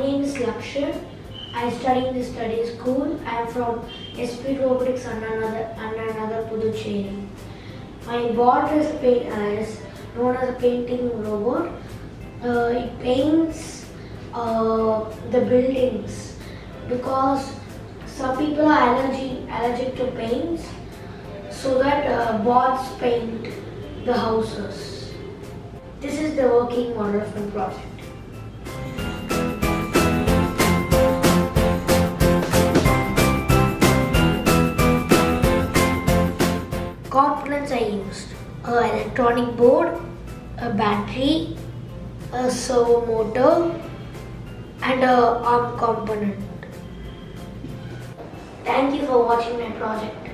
name is Lakshan. I study in the study school. I am from SP Robotics and another Puducherry. My board is known as a painting robot. It paints the buildings because some people are allergic to paints, so that boards paint the houses. This is the working model of the project. Components I used: an electronic board, a battery, a servo motor, and an arm component. Thank you for watching my project.